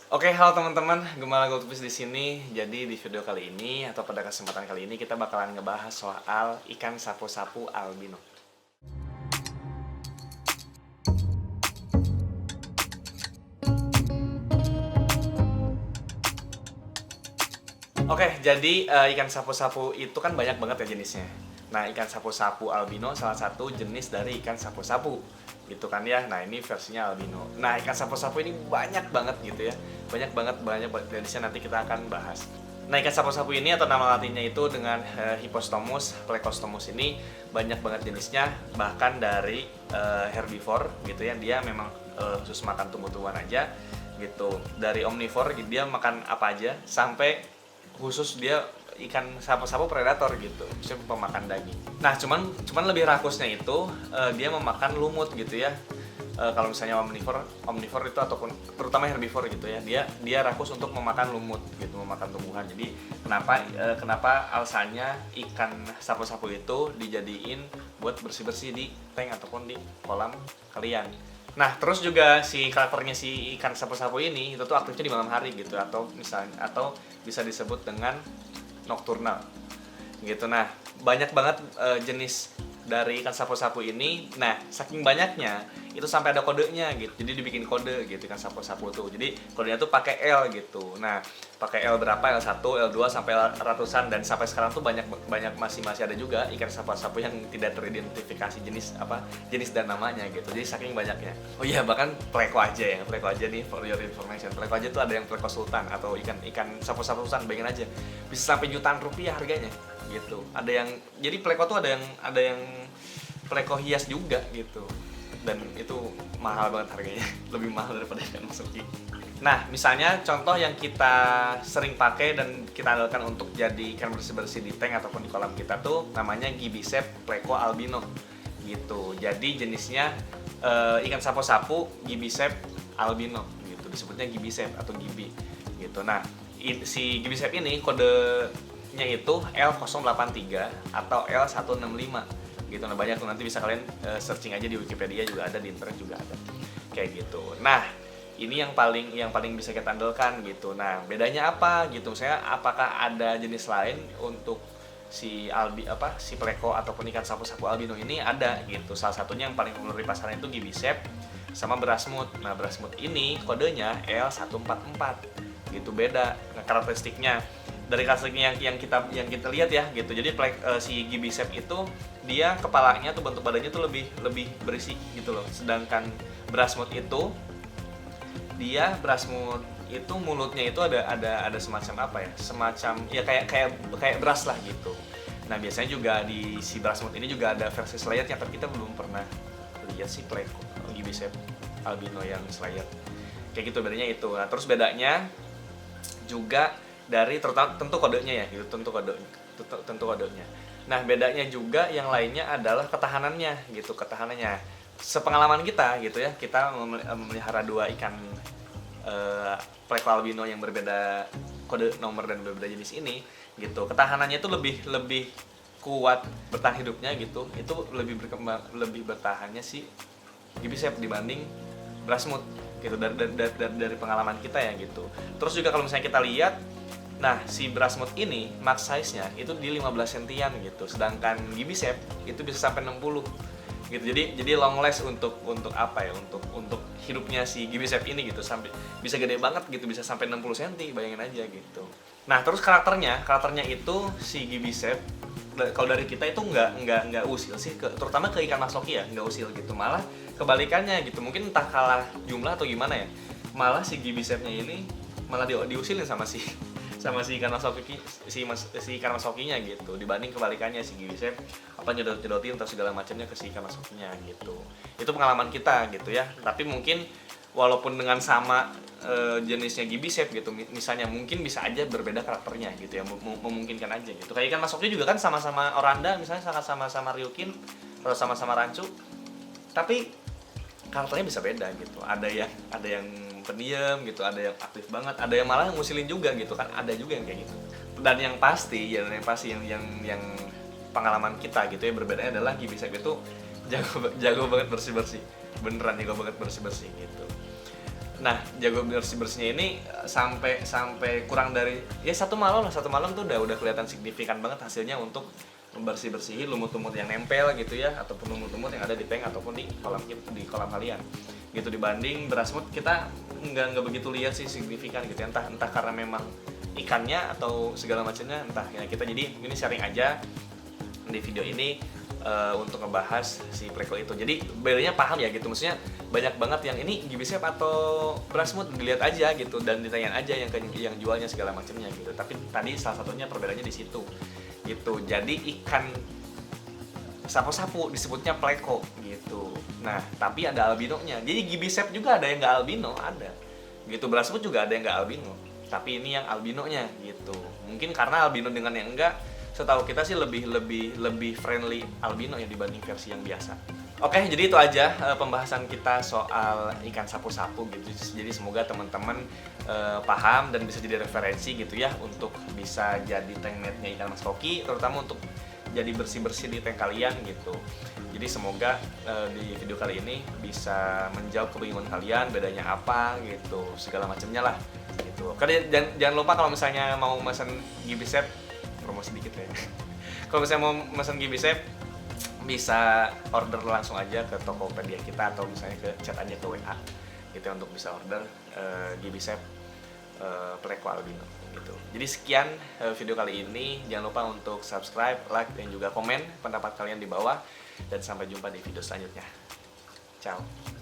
Oke, halo teman-teman, Gembala Goldfish di sini. Jadi di video kali ini atau pada kesempatan kali ini kita bakalan ngebahas soal ikan sapu-sapu albino. Oke, jadi ikan sapu-sapu itu kan banyak banget ya jenisnya. Nah, ikan sapu-sapu albino salah satu jenis dari ikan sapu-sapu gitu kan ya. Nah, ini versinya albino. Nah, ikan sapu-sapu ini banyak banget gitu ya. Banyak banget jenisnya, nanti kita akan bahas. Nah, ikan sapu-sapu ini atau nama latinnya itu dengan Hippostomus plecostomus ini banyak banget jenisnya, bahkan dari herbivore gitu ya. Dia memang khusus makan tumbuh-tumbuhan aja gitu. Dari omnivore dia makan apa aja sampai khusus dia ikan sapu-sapu predator gitu, misalnya pemakan daging. Nah, cuman lebih rakusnya itu dia memakan lumut gitu ya. Kalau misalnya omnivore itu ataupun terutama herbivore gitu ya, dia rakus untuk memakan lumut gitu, memakan tumbuhan. Jadi kenapa alasannya ikan sapu-sapu itu dijadiin buat bersih-bersih di tank ataupun di kolam kalian. Nah, terus juga si karakternya si ikan sapu-sapu ini itu tuh aktifnya di malam hari gitu, atau bisa disebut dengan nocturnal gitu. Nah, banyak banget jenis dari ikan sapu-sapu ini. Nah, saking banyaknya itu sampai ada kodenya gitu. Jadi dibikin kode gitu ikan sapu-sapu tuh. Jadi kodenya tuh pakai L gitu. Nah, pakai L berapa? L1, L2 sampai ratusan, dan sampai sekarang tuh banyak masih ada juga ikan sapu-sapu yang tidak teridentifikasi jenis dan namanya gitu. Jadi saking banyaknya. Oh iya, bahkan pleko aja nih, for your information. Pleko aja tuh ada yang pleko sultan atau ikan sapu-sapu sultan, bayangin aja. Bisa sampai jutaan rupiah harganya gitu. Jadi pleko tuh ada yang pleko hias juga gitu, dan itu mahal banget harganya. Lebih mahal daripada ikan masuki. Nah, misalnya contoh yang kita sering pakai dan kita andalkan untuk jadi ikan bersih-bersih di tank ataupun di kolam kita tuh namanya Gibicep pleko albino gitu. Jadi jenisnya ikan sapu-sapu Gibicep albino gitu, disebutnya Gibicep atau gibi gitu. Nah, si Gibicep ini kodenya itu L083 atau L165 gitu. Nah, banyak tuh, nanti bisa kalian searching aja di Wikipedia, juga ada, di internet juga ada kayak gitu. Nah, ini yang paling bisa kita andalkan gitu. Nah, bedanya apa gitu? Misalnya apakah ada jenis lain untuk si pleko ataupun ikan sapu-sapu albino ini? Ada gitu. Salah satunya yang paling populer di pasaran itu Gibicep sama Brasmut. Nah, Brasmut ini kodenya L144 gitu. Beda karakteristiknya dari karakteristiknya yang kita lihat ya gitu. Jadi si Gibicep itu dia kepalanya tuh, bentuk badannya tuh lebih berisi gitu loh. Sedangkan Brasmut itu mulutnya itu ada semacam apa ya? Semacam ya kayak beras lah gitu. Nah, biasanya juga di si Brasmut ini juga ada versi slayernya, tapi kita belum pernah lihat si pleko Gibicep albino yang slayer. Kayak gitu, bedanya itu. Nah, terus bedanya juga dari tentu kodenya ya gitu, tentu kodenya. Nah, bedanya juga yang lainnya adalah ketahanannya. Sepengalaman kita gitu ya, kita memelihara dua ikan pleko albino yang berbeda kode nomor dan berbeda jenis ini gitu. Ketahanannya itu lebih kuat bertahan hidupnya gitu. Itu lebih bertahannya si Gibicep dibanding Brasmut gitu, dari pengalaman kita ya gitu. Terus juga kalau misalnya kita lihat, nah, si Brasmut ini max size-nya itu di 15 sentian gitu, sedangkan Gibicep itu bisa sampai 60 gitu. Jadi long last untuk untuk hidupnya si Gibicep ini gitu, sampai bisa gede banget gitu, bisa sampai 60 cm, bayangin aja gitu. Nah, terus karakternya itu si Gibicep kalau dari kita itu nggak usil sih, terutama ke ikan masoki ya, nggak usil gitu, malah kebalikannya gitu. Mungkin entah kalah jumlah atau gimana ya, malah si Gibicepnya ini malah diusilin sama si ikan masoki, si ikan masokinya gitu, dibanding kebalikannya si Gibicep nyedot-nyedotin atau segala macamnya ke si ikan masokinya gitu. Itu pengalaman kita gitu ya. Tapi mungkin walaupun dengan sama jenisnya Gibicep gitu, misalnya mungkin bisa aja berbeda karakternya gitu ya, memungkinkan aja gitu. Kayak ikan masoki juga kan sama-sama oranda, misalnya sama-sama ryukin atau sama-sama rancu, tapi karakternya bisa beda gitu. Ada yang pendiam gitu, ada yang aktif banget, ada yang malah ngusilin juga gitu kan, ada juga yang kayak gitu. Dan yang pasti yang pengalaman kita gitu ya, berbedanya adalah Gibicep itu jago banget bersih-bersih, beneran jago banget bersih-bersih gitu. Nah, jago bersih-bersihnya ini sampai kurang dari ya satu malam lah. Satu malam tuh udah kelihatan signifikan banget hasilnya untuk membersih-bersihin lumut-lumut yang nempel gitu ya, ataupun lumut-lumut yang ada di tank ataupun di kolam kalian. Gitu, dibanding beras smooth kita nggak begitu lihat sih signifikan gitu ya. Entah karena memang ikannya atau segala macamnya, entah ya. Kita jadi ini sharing aja di video ini untuk ngebahas si Pleco itu. Jadi bedanya paham ya gitu, maksudnya banyak banget yang ini Gibisep atau beras smooth, dilihat aja gitu dan ditanyain aja yang jualnya segala macamnya gitu. Tapi tadi salah satunya perbedaannya di situ gitu. Jadi ikan sapu-sapu disebutnya Pleco gitu. Nah, tapi ada albinonya. Jadi Gibisep juga ada yang nggak albino, ada gitu. Beras smooth juga ada yang nggak albino, tapi ini yang albinonya gitu. Mungkin karena albino dengan yang enggak, setahu kita sih lebih friendly albino ya dibanding versi yang biasa. Oke, jadi itu aja pembahasan kita soal ikan sapu-sapu gitu. Jadi semoga teman-teman paham dan bisa jadi referensi gitu ya untuk bisa jadi tank mate-nya ikan mas koki, terutama untuk jadi bersih-bersih di tank kalian gitu. Jadi semoga di video kali ini bisa menjawab kebingungan kalian, bedanya apa gitu, segala macamnya lah gitu. Karena jangan lupa kalau misalnya mau pesan Gibisep, promosi dikit ya. Kalau misalnya mau pesan Gibisep, bisa order langsung aja ke Tokopedia kita atau misalnya ke chat aja ke WA gitu ya, untuk bisa order Gibisep Pleco albino gitu. Jadi sekian video kali ini. Jangan lupa untuk subscribe, like, dan juga komen pendapat kalian di bawah. Dan sampai jumpa di video selanjutnya. Ciao.